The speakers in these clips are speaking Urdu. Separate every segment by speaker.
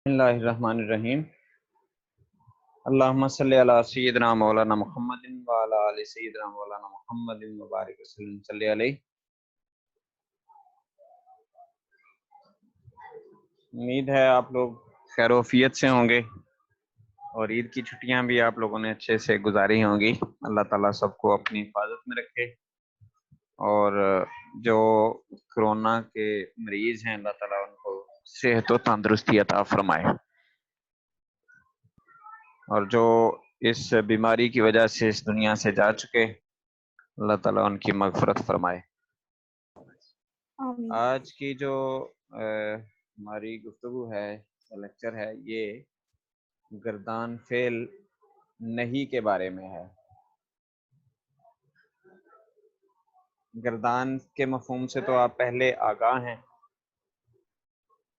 Speaker 1: اللہ الرحمن الرحیم۔ اللہم صلی علی سیدنا مولانا محمد وعلی آل سیدنا مولانا محمد مبارک وسلم صلی علیہ۔ امید ہے آپ لوگ خیر و عافیت سے ہوں گے اور عید کی چھٹیاں بھی آپ لوگوں نے اچھے سے گزاری ہوں گی۔ اللہ تعالیٰ سب کو اپنی حفاظت میں رکھے، اور جو کرونا کے مریض ہیں اللہ تعالیٰ ان کو صحت و تندرستی عطا فرمائے، اور جو اس بیماری کی وجہ سے اس دنیا سے جا چکے اللہ تعالیٰ ان کی مغفرت فرمائے۔
Speaker 2: آمین۔
Speaker 1: آج کی جو ہماری گفتگو ہے، لیکچر ہے، یہ گردان فعل نہیں کے بارے میں ہے۔ گردان کے مفہوم سے تو آپ پہلے آگاہ ہیں،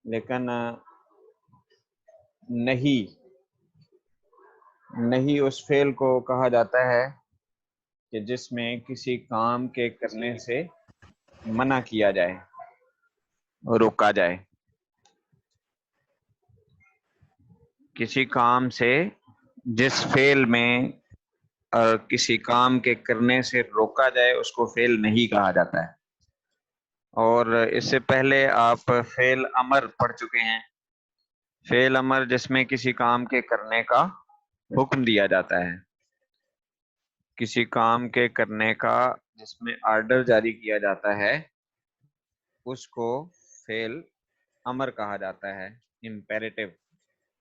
Speaker 1: لیکن نہیں اس فعل کو کہا جاتا ہے کہ جس میں کسی کام کے کرنے سے منع کیا جائے، روکا جائے۔ کسی کام سے جس فعل میں کسی کام کے کرنے سے روکا جائے اس کو فعل نہیں کہا جاتا ہے۔ اور اس سے پہلے آپ فعل امر پڑھ چکے ہیں۔ فعل امر جس میں کسی کام کے کرنے کا حکم دیا جاتا ہے، کسی کام کے کرنے کا جس میں آرڈر جاری کیا جاتا ہے، اس کو فعل امر کہا جاتا ہے، امپیریٹو،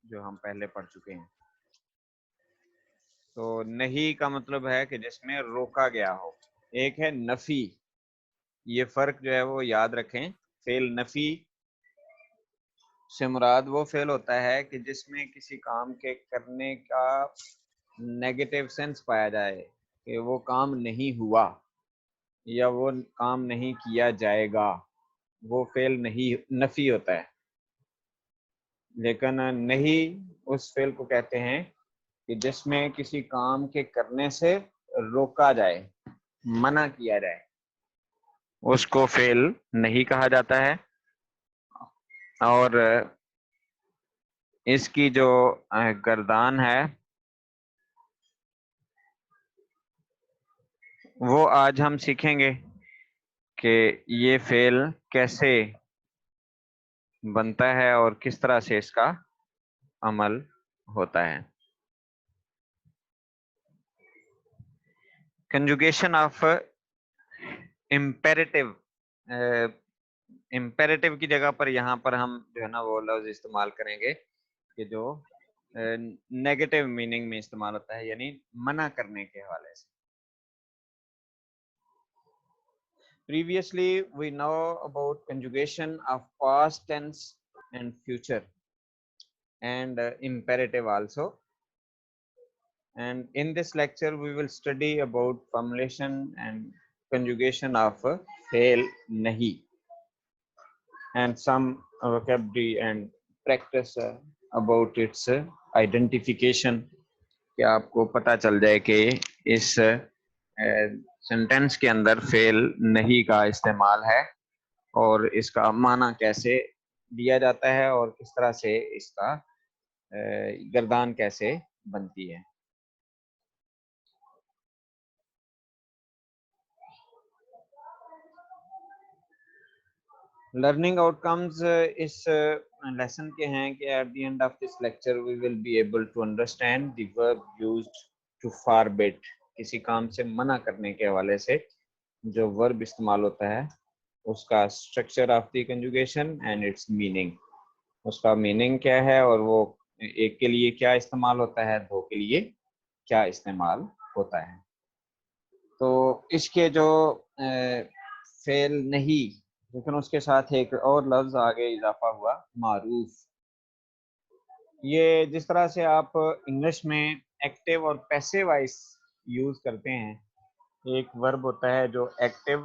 Speaker 1: جو ہم پہلے پڑھ چکے ہیں۔ تو نہیں کا مطلب ہے کہ جس میں روکا گیا ہو۔ ایک ہے نفی، یہ فرق جو ہے وہ یاد رکھیں۔ فعل نفی سے مراد وہ فعل ہوتا ہے کہ جس میں کسی کام کے کرنے کا نیگیٹو سینس پایا جائے کہ وہ کام نہیں ہوا یا وہ کام نہیں کیا جائے گا، وہ فعل نہیں نفی ہوتا ہے۔ لیکن نہیں اس فعل کو کہتے ہیں کہ جس میں کسی کام کے کرنے سے روکا جائے، منع کیا جائے، اس کو فعل نہیں کہا جاتا ہے۔ اور اس کی جو گردان ہے وہ آج ہم سیکھیں گے کہ یہ فعل کیسے بنتا ہے اور کس طرح سے اس کا عمل ہوتا ہے۔ کنجوگیشن آف امپیریٹو، امپیریٹو کی جگہ پر یہاں پر ہم جو ہے نا وہ لفظ استعمال کریں گے کہ جو نیگیٹو میننگ میں استعمال ہوتا ہے، یعنی منع کرنے کے حوالے سے۔ Previously we know about conjugation of past tense and future and imperative also, and in this lecture we will study about formulation and conjugation of fail nahi and some vocabulary and practice about its identification، کہ آپ کو پتہ چل جائے کہ اس سینٹینس کے اندر فعل نہیں کا استعمال ہے اور اس کا معنی کیسے دیا جاتا ہے اور کس طرح سے اس کا گردان کیسے بنتی ہے۔ لرننگ آؤٹ کمز اس لیسن کے ہیں کہ at the end of this lecture we will be able to understand the verb used to فاربٹ، کسی کام سے منع کرنے کے حوالے سے جو ورب استعمال ہوتا ہے اس کا structure of the conjugation and its meaning, اس کا میننگ کیا ہے اور وہ ایک کے لیے کیا استعمال ہوتا ہے، دو کے لیے کیا استعمال ہوتا ہے۔ تو اس کے جو فعل نہیں، لیکن اس کے ساتھ ایک اور لفظ آگے اضافہ ہوا، معروف۔ یہ جس طرح سے آپ انگلش میں ایکٹیو اور پیسو وائس یوز کرتے ہیں، ایک ورب ہوتا ہے جو ایکٹیو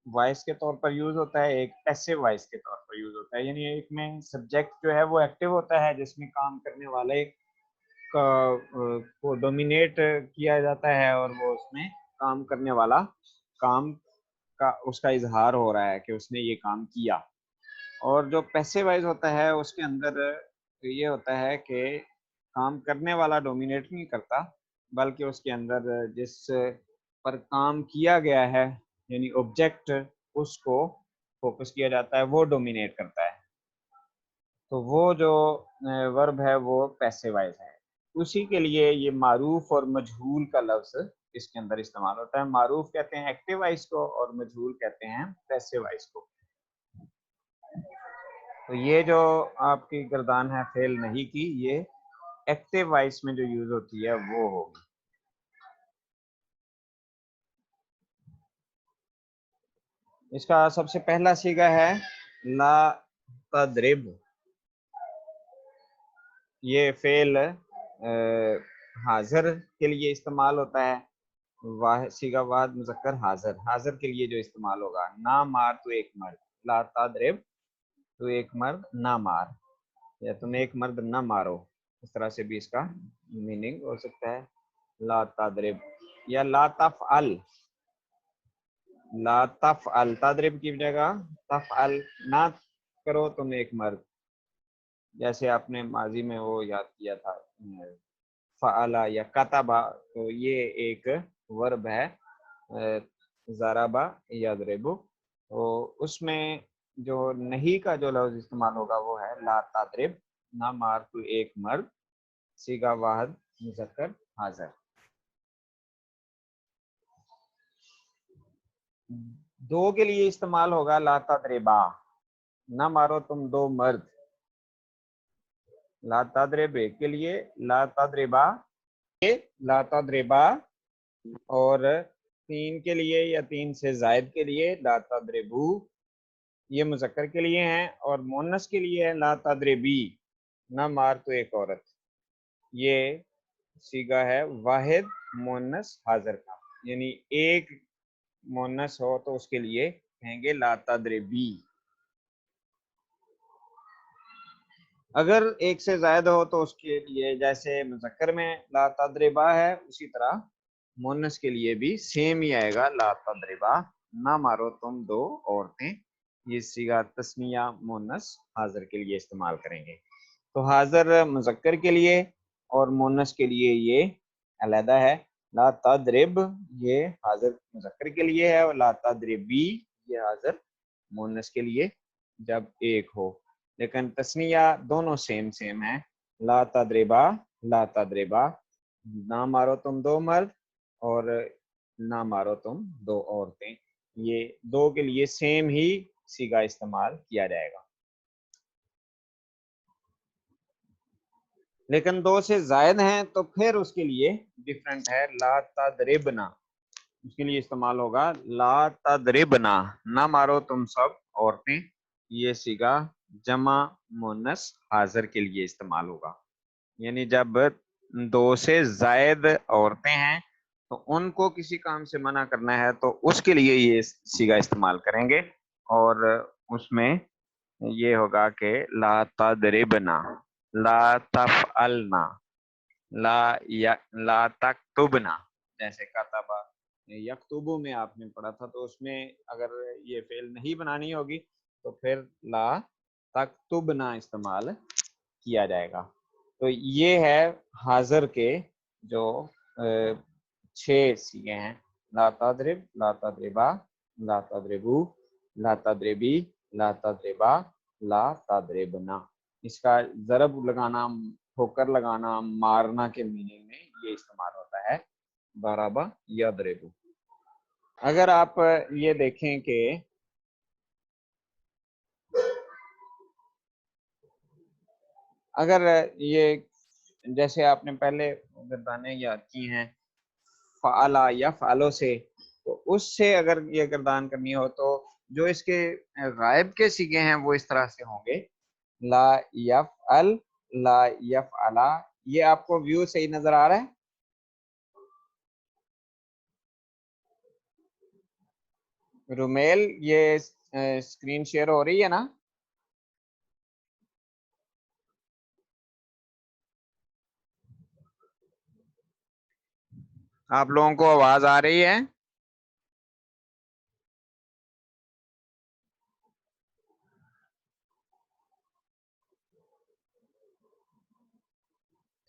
Speaker 1: وائس کے طور پر یوز ہوتا ہے، ایک پیسو وائس کے طور پر یوز ہوتا ہے، یعنی ایک میں سبجیکٹ جو ہے وہ ایکٹیو ہوتا ہے جس میں کام کرنے والے کو ڈومینیٹ کیا جاتا ہے اور وہ اس میں کام کرنے والا کام کا اس کا اظہار ہو رہا ہے کہ اس نے یہ کام کیا۔ اور جو پیسو وائز ہوتا ہے اس کے اندر تو یہ ہوتا ہے کہ کام کرنے والا ڈومینیٹ نہیں کرتا، بلکہ اس کے اندر جس پر کام کیا گیا ہے یعنی آبجیکٹ، اس کو فوکس کیا جاتا ہے، وہ ڈومینیٹ کرتا ہے۔ تو وہ جو ورب ہے وہ پیسو وائز ہے، اسی کے لیے یہ معروف اور مجہول کا لفظ اس کے اندر استعمال ہوتا ہے۔ معروف کہتے ہیں ایکٹیو وائز کو اور مجہول کہتے ہیں پیسو وائز کو۔ تو یہ جو آپ کی گردان ہے فیل نہیں کی، یہ ایکٹیو وائس میں جو یوز ہوتی ہے وہ ہوگی۔ اس کا سب سے پہلا صیغہ ہے لا تضرب۔ یہ فعل حاضر کے لیے استعمال ہوتا ہے، صیغہ واحد مذکر حاضر، حاضر کے لیے جو استعمال ہوگا، نہ مار تو ایک مرد، لا تضرب تو ایک مرد نہ مار، یا تم ایک مرد نہ مارو، اس طرح سے بھی اس کا میننگ ہو سکتا ہے۔ لا تضرب یا لا تفعل، لا تفعل، تضرب کی جگہ تفعل، نہ کرو تم ایک مرد، جیسے آپ نے ماضی میں وہ یاد کیا تھا فعلا یا کتبا، تو یہ ایک ورب ہے ضربا یضربو، تو اس میں جو نہیں کا جو لفظ استعمال ہوگا وہ ہے لا تضرب، نہ مار تو ایک مرد، صیغہ واحد مذکر حاضر۔ دو کے لیے استعمال ہوگا لا تضربا، نہ مارو تم دو مرد، لا تضرب ایک کے لیے، لا تضربا، لا تضربا، اور تین کے لیے یا تین سے زائد کے لیے لا تضربو، یہ مذکر کے لیے ہیں، اور مونس کے لیے لا تضربی، نہ مار تو ایک عورت، یہ صیغہ ہے واحد مونس حاضر کا، یعنی ایک مونس ہو تو اس کے لیے کہیں گے لا تضربی، اگر ایک سے زائد ہو تو اس کے لیے جیسے مذکر میں لا تضربا ہے، اسی طرح مونس کے لیے بھی سیم ہی آئے گا لا تضربا، نہ مارو تم دو عورتیں، یہ صیغہ تسنیہ مونس حاضر کے لیے استعمال کریں گے۔ تو حاضر مذکر کے لیے اور مونس کے لیے یہ علیحدہ ہے، لا تضرب یہ حاضر مذکر کے لیے ہے، اور لا تضربی یہ حاضر مونس کے لیے جب ایک ہو، لیکن تسنیہ دونوں سیم ہیں، لا تضربا، لا تضربا، نہ مارو تم دو مرد اور نہ مارو تم دو عورتیں، یہ دو کے لیے سیم ہی صیغہ استعمال کیا جائے گا۔ لیکن دو سے زائد ہیں تو پھر اس کے لیے ڈیفرنٹ ہے، لا تضربنا، اس کے لیے استعمال ہوگا لا تضربنا، نہ مارو تم سب عورتیں، یہ صیغہ جمع مونس حاضر کے لیے استعمال ہوگا، یعنی جب دو سے زائد عورتیں ہیں تو ان کو کسی کام سے منع کرنا ہے تو اس کے لیے یہ صیغہ استعمال کریں گے، اور اس میں یہ ہوگا کہ لا تضربنا، لا تفعلنا، لا تکتبنا، جیسے کتبہ یکتبو میں آپ نے پڑھا تھا، تو اس میں اگر یہ فعل نہیں بنانی ہوگی تو پھر لا تکتبنا استعمال کیا جائے گا۔ تو یہ ہے حاضر کے جو 6 صیغے ہیں، لا تضرب، لا تضربا، لا تضربو، لا تضربی، لا تضربا، لا تضربنا۔ اس کا ضرب لگانا، ٹھوکر لگانا، مارنا کے میننگ میں یہ استعمال ہوتا ہے، ضرب یضرب۔ اگر آپ یہ دیکھیں کہ اگر یہ جیسے آپ نے پہلے گردانیں یاد کی ہیں فعلا یا فعلو سے، تو اس سے اگر یہ گردان کرنی ہو تو جو اس کے غائب کے صیغے ہیں وہ اس طرح سے ہوں گے، لا یفعل، لا یفعلا، یہ آپ کو ویو صحیح نظر آ رہا ہے؟ رومیل یہ اسکرین شیئر ہو رہی ہے نا؟ آپ لوگوں کو آواز آ رہی ہے؟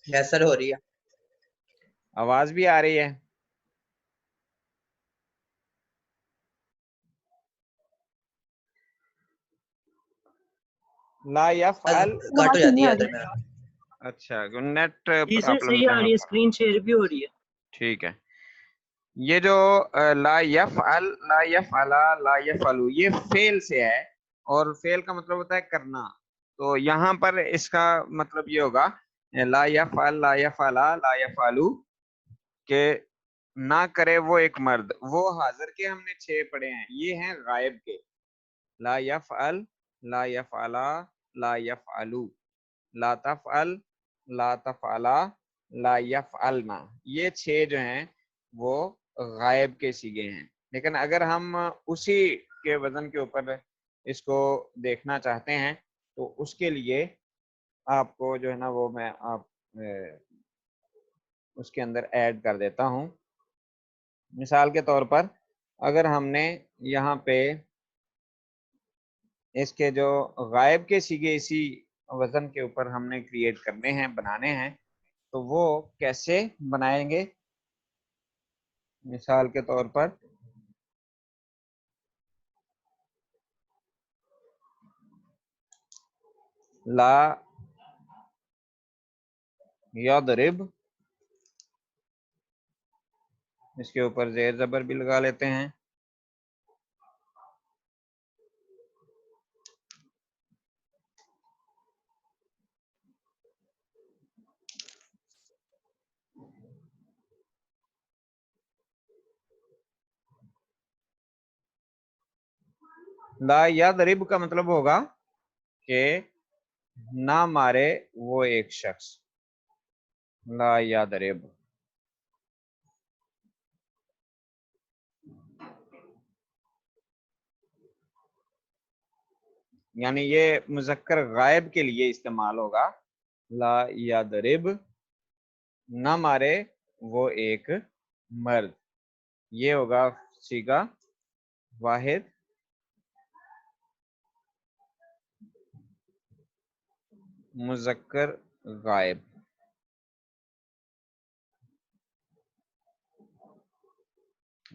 Speaker 2: یس سر ہو رہی ہے.
Speaker 1: آواز بھی آ رہی ہے؟ لا یفعل.
Speaker 2: کٹ ہو جاتی ہے ادھر میرا.
Speaker 1: اچھا نیٹ
Speaker 3: جی سر
Speaker 1: پرابلم
Speaker 3: صحیح آ رہی ہے, اسکرین شیئر بھی ہو رہی ہے.
Speaker 1: ٹھیک ہے. یہ جو لا یفعل, لا یفعلا, لا یفعلو, یہ فعل سے ہے, اور فعل کا مطلب ہوتا ہے کرنا. تو یہاں پر اس کا مطلب یہ ہوگا لا یفعل, لا یفعلا, لا یفعلو, کہ نہ کرے وہ ایک مرد. وہ حاضر کے ہم نے 6 پڑھے ہیں, یہ ہیں غائب کے. لا یفعل, لا یفعلا, لا یفعلو, لا تفعل, لا تفعلا, لا یفعلنا. یہ 6 جو ہیں وہ غائب کے صیغے ہیں. لیکن اگر ہم اسی کے وزن کے اوپر اس کو دیکھنا چاہتے ہیں تو اس کے لیے آپ کو جو ہے نا وہ میں آپ اس کے اندر ایڈ کر دیتا ہوں. مثال کے طور پر اگر ہم نے یہاں پہ اس کے جو غائب کے صیغے اسی وزن کے اوپر ہم نے کریٹ کرنے ہیں, بنانے ہیں, تو وہ کیسے بنائیں گے؟ مثال کے طور پر لا یضرب, اس کے اوپر زیر زبر بھی لگا لیتے ہیں. لا یضرب کا مطلب ہوگا کہ نہ مارے وہ ایک شخص. لا یضرب, یعنی یہ مذکر غائب کے لیے استعمال ہوگا. لا یضرب, نہ مارے وہ ایک مرد. یہ ہوگا صیغہ واحد مذکر غائب.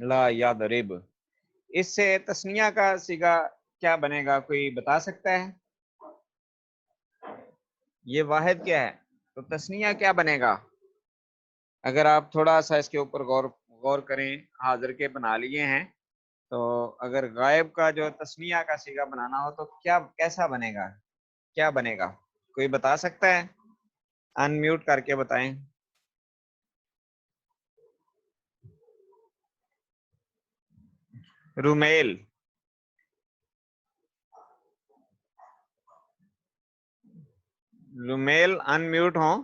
Speaker 1: لا یضرب. اس سے تثنیہ کا صیغہ کیا بنے گا, کوئی بتا سکتا ہے؟ یہ واحد کیا ہے, تو تثنیہ کیا بنے گا؟ اگر آپ تھوڑا سا اس کے اوپر غور کریں, حاضر کے بنا لیے ہیں, تو اگر غائب کا جو تثنیہ کا صیغہ بنانا ہو تو کیا کیسا بنے گا, کیا بنے گا؟ کوئی بتا سکتا ہے؟ ان میوٹ کر کے بتائیں. رومیل, رومیل ان میوٹ ہوں.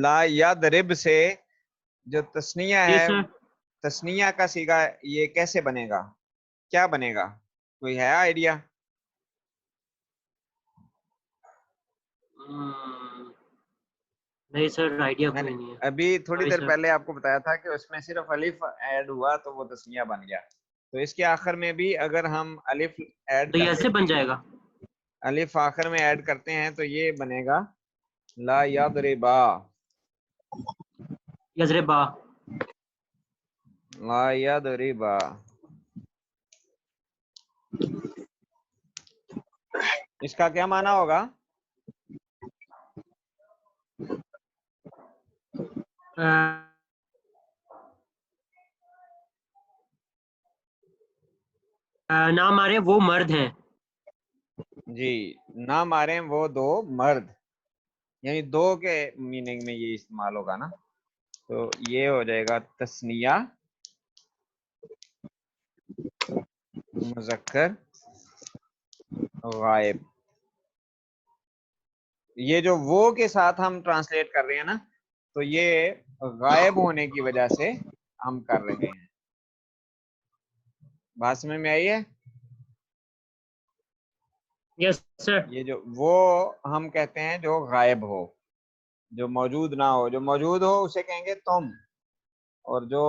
Speaker 1: لا یضرب سے جو تثنیہ
Speaker 3: جی
Speaker 1: ہے,
Speaker 3: سر.
Speaker 1: تثنیہ کا صیغہ یہ کیسے بنے گا, کیا بنے گا, کوئی ہے آئیڈیا؟
Speaker 3: نہیں سر, آئیڈیا
Speaker 1: میں نے
Speaker 3: کوئی نہیں ہے.
Speaker 1: ابھی تھوڑی
Speaker 3: سوری
Speaker 1: دیر
Speaker 3: سر.
Speaker 1: پہلے آپ کو بتایا تھا کہ اس میں صرف الف ایڈ ہوا تو وہ تثنیہ بن گیا. تو اس کے آخر میں بھی اگر ہم الف ایڈ
Speaker 3: تو یہ
Speaker 1: کرتے
Speaker 3: ایسے بن جائے گا,
Speaker 1: الف آخر میں ایڈ کرتے ہیں تو یہ بنے گا لا یضربا,
Speaker 3: یضربا.
Speaker 1: لا یضربا. اس کا کیا معنی ہوگا؟
Speaker 3: نہ مارے وہ مرد ہیں.
Speaker 1: جی, نہ ماریں وہ 2 مرد, یعنی 2 کے میننگ میں یہ استعمال ہوگا نا. تو یہ ہو جائے گا تثنیہ مذکر غائب. یہ جو وہ کے ساتھ ہم ٹرانسلیٹ کر رہے ہیں نا, تو یہ غائب ہونے کی وجہ سے ہم کر رہے ہیں. بات سمجھ میں آئی ہے؟
Speaker 3: یس سر.
Speaker 1: یہ جو وہ ہم کہتے ہیں جو غائب ہو, جو موجود نہ ہو. جو موجود ہو اسے کہیں گے تم, اور جو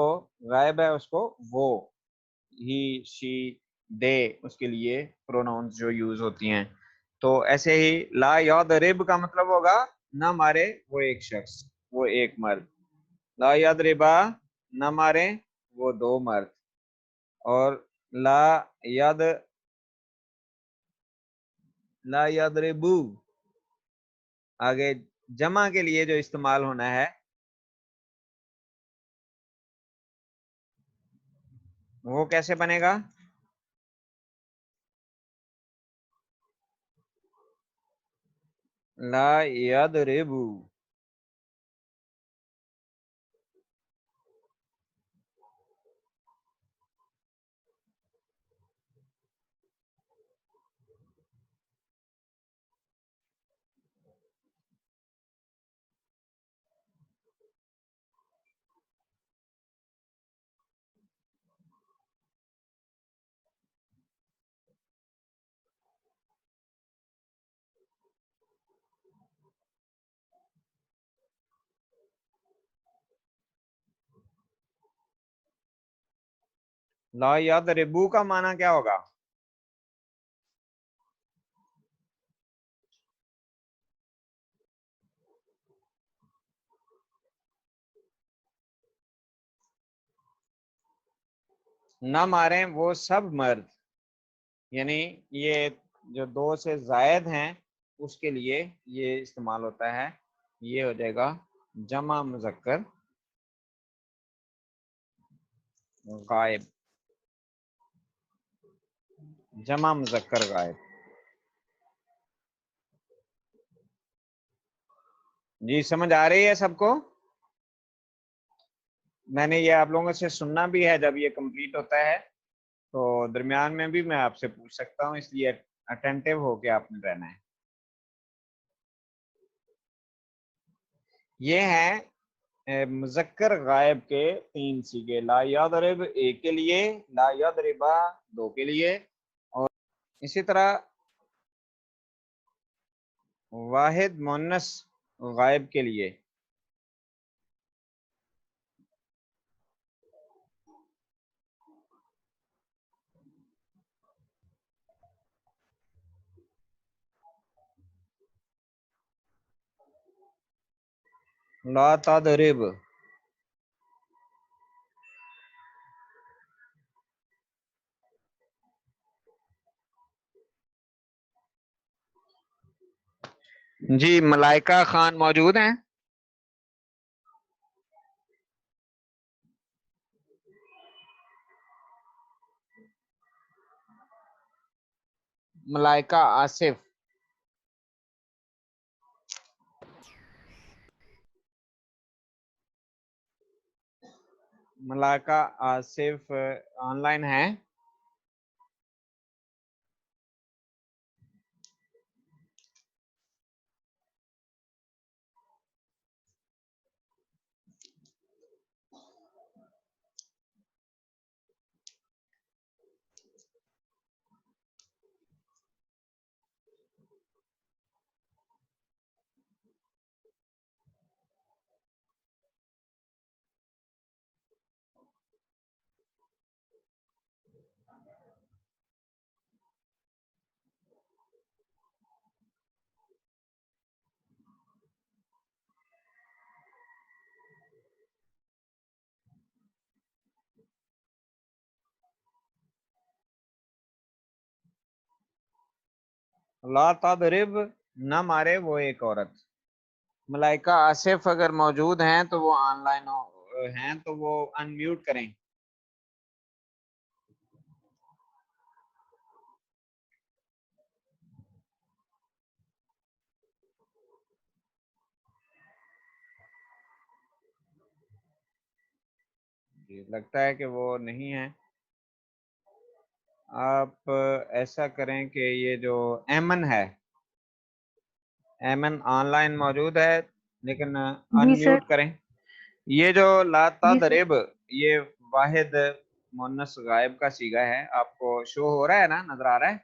Speaker 1: غائب ہے اس کو وہ, ہی, شی, دے, اس کے لیے پروناؤنس جو یوز ہوتی ہیں. تو ایسے ہی لا یضرب کا مطلب ہوگا نہ مارے وہ ایک شخص، وہ ایک مرد. لا یضربا نہ مارے وہ دو مرد. اور لا یضربو آگے جمع کے لیے جو استعمال ہونا ہے وہ کیسے بنے گا؟ لا یضربو. لا یضربو کا معنی کیا ہوگا؟ نہ ماریں وہ سب مرد، یعنی یہ جو دو سے زائد ہیں اس کے لیے یہ استعمال ہوتا ہے. یہ ہو جائے گا جمع مذکر غائب، جمع مذکر غائب. جی سمجھ آ رہی ہے سب کو؟ میں نے یہ آپ لوگوں سے سننا بھی ہے، جب یہ کمپلیٹ ہوتا ہے تو درمیان میں بھی میں آپ سے پوچھ سکتا ہوں، اس لیے اٹینٹیو ہو کے آپ نے رہنا ہے. یہ ہیں مذکر غائب کے تین سیغے. لا یضرب ایک کے لیے، لا یضربا دو کے لیے، اور اسی طرح واحد مؤنث غائب کے لیے. لا تضرب، جی ملائکہ خان موجود ہیں؟ ملائکہ آصف، ملائکہ آصف آن لائن ہیں؟ لا تضرب نہ مارے وہ ایک عورت. ملائکہ آصف اگر موجود ہیں تو وہ آن لائن ہیں تو وہ ان میوٹ کریں. جی لگتا ہے کہ وہ نہیں ہے. آپ ایسا کریں کہ یہ جو ایمن ہے، ایمن آن لائن موجود ہے لیکن ان
Speaker 4: جی سر.
Speaker 1: میوٹ کریں. یہ جو لا
Speaker 4: جی سر.
Speaker 1: تضرب یہ واحد مؤنث غائب کا صیغہ ہے. آپ کو شو ہو رہا ہے نا، نظر آ رہا ہے؟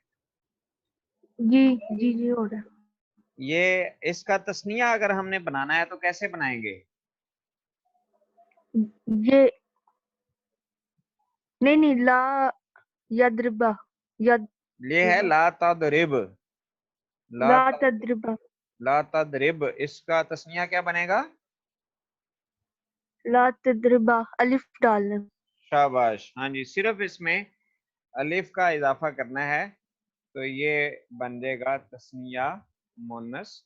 Speaker 4: جی جی جی ہو رہا ہے.
Speaker 1: یہ اس کا تسنیہ اگر ہم نے بنانا ہے تو کیسے بنائیں گے؟
Speaker 4: یہ نہیں لا یضربا
Speaker 1: یہ ہے لا تضرب، لا
Speaker 4: لا تضرب
Speaker 1: لا تضرب، اس کا تسنیہ کیا بنے گا؟
Speaker 4: لا تضرب الف ڈالنا.
Speaker 1: شاباش، ہاں جی، صرف اس میں الف کا اضافہ کرنا ہے تو یہ بن جائے گا تسنیہ مونس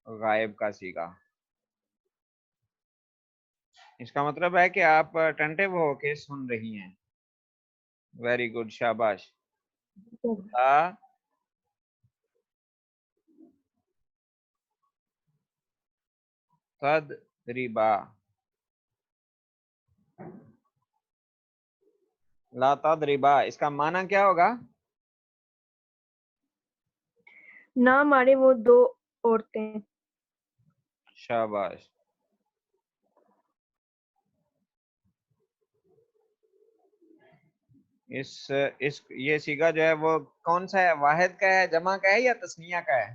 Speaker 1: غائب کا صیغہ. اس کا مطلب ہے کہ آپ اٹینٹو ہو کے سن رہی ہیں. ویری گڈ، شاباش. لا تضربا، لا تضربا، اس کا معنی کیا ہوگا؟
Speaker 4: نہ مارے وہ دو عورتیں.
Speaker 1: شاباش. اس یہ صیغہ جو ہے وہ کون سا ہے؟ واحد کا ہے، جمع کا ہے یا تثنیہ کا ہے؟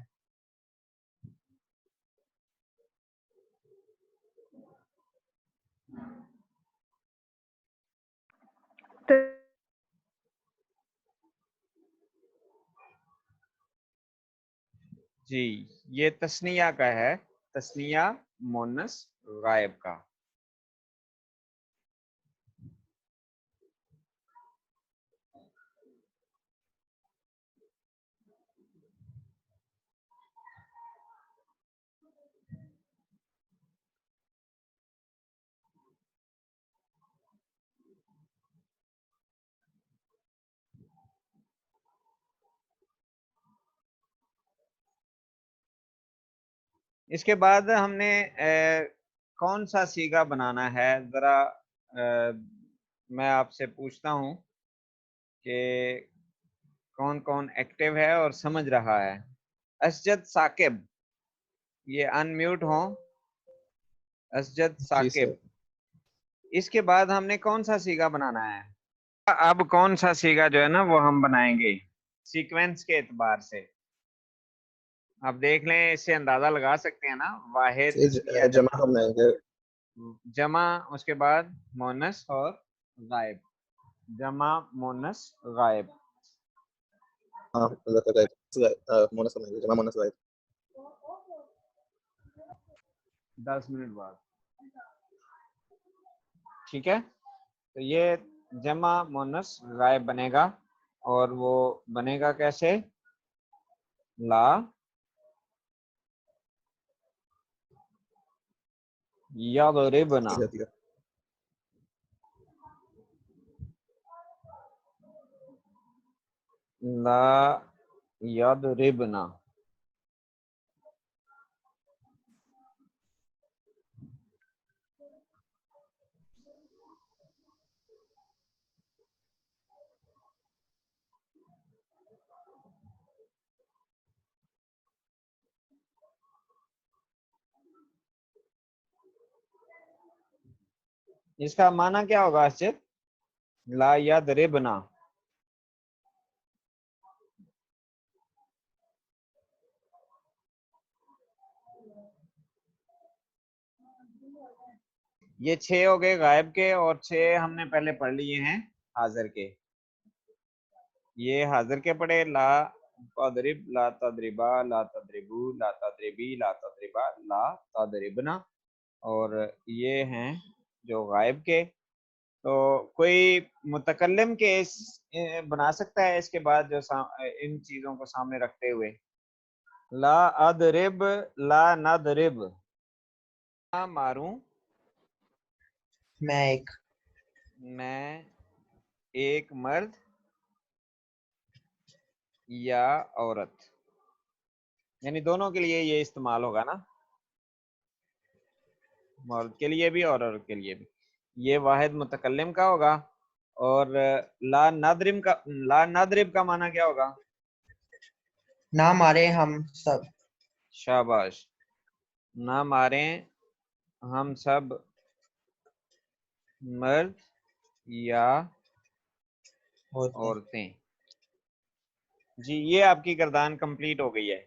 Speaker 1: جی، یہ تثنیہ کا ہے، تثنیہ مونس غائب کا. اس کے بعد ہم نے کون سا صیغہ بنانا ہے؟ ذرا میں آپ سے پوچھتا ہوں کہ کون کون ایکٹیو ہے اور سمجھ رہا ہے. اسجد ثاقب، یہ ان میوٹ ہوں. اسجد ثاقب. اس کے بعد ہم نے کون سا صیغہ بنانا ہے؟ اب کون سا صیغہ جو ہے نا وہ ہم بنائیں گے سیکوینس کے اعتبار سے. آپ دیکھ لیں، اس سے اندازہ لگا سکتے ہیں نا. واحد
Speaker 2: جمع ہم بنائیں گے.
Speaker 1: جمع، اس کے بعد مونس اور غائب. جمع مونس غائب.
Speaker 2: ہاں مونس بنائیں گے، جمع مونس غائب.
Speaker 1: 10 منٹ بعد. ٹھیک ہے، تو یہ جمع مونس غائب بنے گا، اور وہ بنے گا کیسے؟ لا یضربنا. لا یضربنا. اس کا معنی کیا ہوگا اسجد؟ لا یضربنا. یہ 6 ہو گئے غائب کے، اور 6 ہم نے پہلے پڑھ لیے ہیں حاضر کے. یہ حاضر کے پڑھے، لا تضرب، لا تضربا، لا تضربو، لا تضربی، لا تضربا، لا تضربنا. اور یہ ہیں جو غائب کے. تو کوئی متکلم کے بنا سکتا ہے اس کے بعد جو ان چیزوں کو سامنے رکھتے ہوئے؟ لا اضرب، لا نضرب. نہ ماروں، میں ایک مرد یا عورت. یعنی دونوں کے لیے یہ استعمال ہوگا نا، مرد کے لیے بھی اور عورت کے لیے بھی. یہ واحد متکلم کا ہوگا. اور لا نضرب کا معنی کیا ہوگا؟
Speaker 2: نہ مارے ہم سب.
Speaker 1: شاباش. نہ ماریں ہم سب مرد یا عورتیں. جی، یہ آپ کی گردان کمپلیٹ ہو گئی ہے.